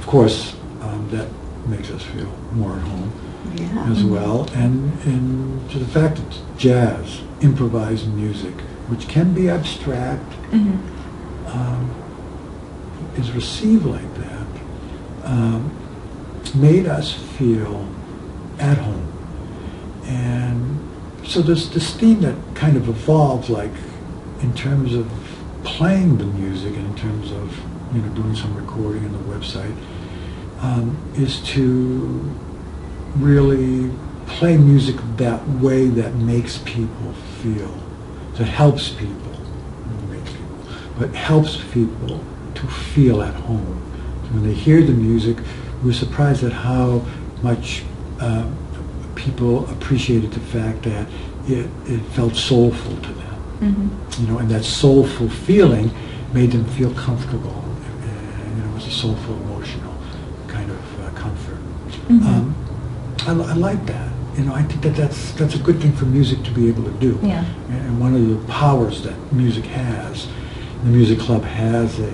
of course, that makes us feel more at home as well. And to the fact that jazz, improvised music, which can be abstract, is received like that, made us feel at home. And so there's this theme that kind of evolves, like in terms of playing the music and in terms of doing some recording on the website, is to really play music that way that makes people feel, that helps people, but helps people to feel at home. So when they hear the music, we're surprised at how much people appreciated the fact that it felt soulful to them. And that soulful feeling made them feel comfortable. And it was a soulful, emotional kind of comfort. I like that. I think that's a good thing for music to be able to do. Yeah. And one of the powers that music has, the Music Club has a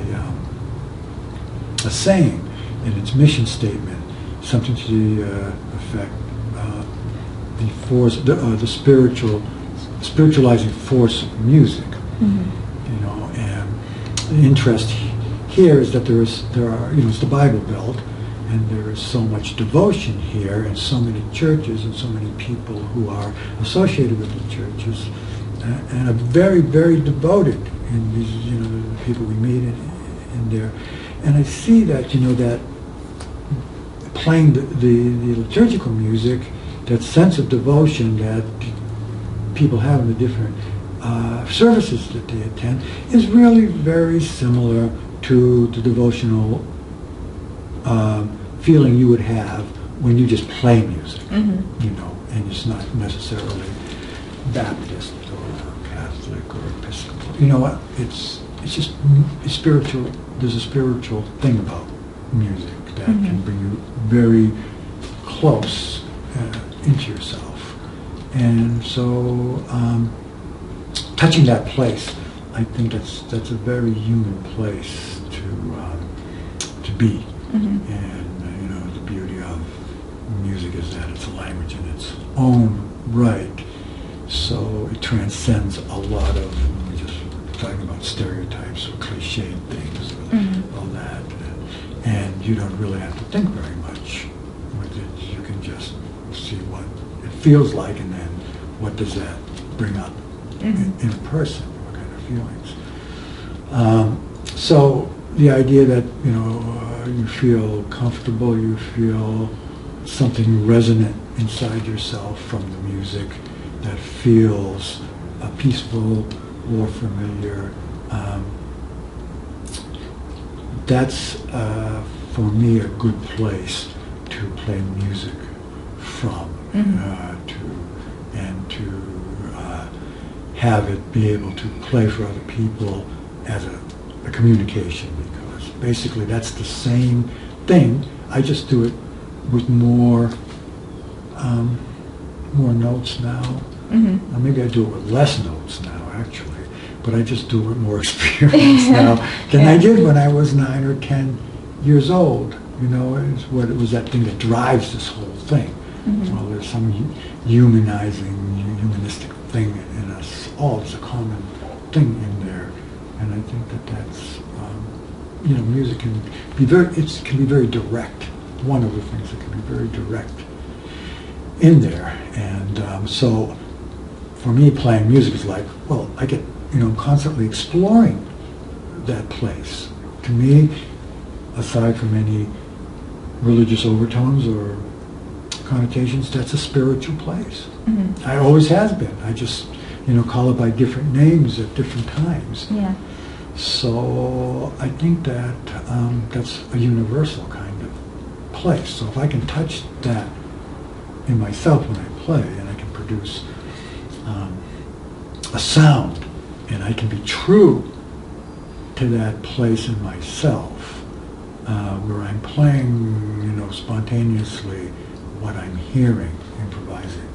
saying in its mission statement, something to the effect, the spiritualizing force of music. And the interest here is that there are it's the Bible Belt, and there is so much devotion here, and so many churches, and so many people who are associated with the churches, and are very, very devoted in these, the people we meet in there. And I see that, that playing the liturgical music, that sense of devotion that people have in the different services that they attend, is really very similar to the devotional feeling you would have when you just play music, and it's not necessarily Baptist or Catholic or Episcopal. You know what? It's just spiritual. There's a spiritual thing about music that can bring you very close into yourself. And so touching that place, I think that's a very human place to be. And the beauty of music is that it's a language in its own right. So it transcends a lot of, we're just talking about stereotypes or cliched things or all that. And you don't really have to think very much with it. You can just see what it feels like, and then what does that bring up in a person, what kind of feelings. So the idea that, you feel comfortable, you feel something resonant inside yourself from the music that feels peaceful or familiar, that's for me a good place to play music from, to have it be able to play for other people as a communication, because basically that's the same thing. I just do it with more notes now. Or maybe I do it with less notes now, actually, but I just do it with more experience now than I did when I was 9 or 10 years old. It was that thing that drives this whole thing. Well, there's some humanistic thing in us all. It's a common thing in there, and I think that's music can be very direct. One of the things that can be very direct in there, and so for me, playing music is like, well, I get constantly exploring that place. To me, aside from any religious overtones or connotations, that's a spiritual place. I always has been. I just call it by different names at different times. Yeah. So I think that that's a universal kind of place. So if I can touch that in myself when I play, and I can produce a sound, and I can be true to that place in myself, where I'm playing, spontaneously what I'm hearing, improvising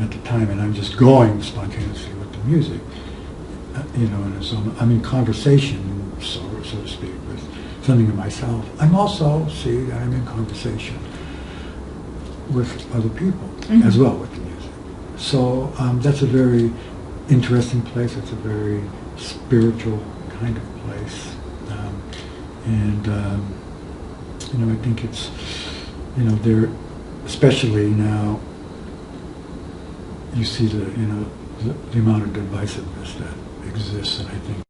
at the time, and I'm just going spontaneously with the music, and so I'm in conversation, so to speak, with something of myself, I'm also, see, I'm in conversation with other people as well with the music. So that's a very interesting place. It's a very spiritual kind of place. I think it's, there, especially now, you see the amount of divisiveness that exists, and I think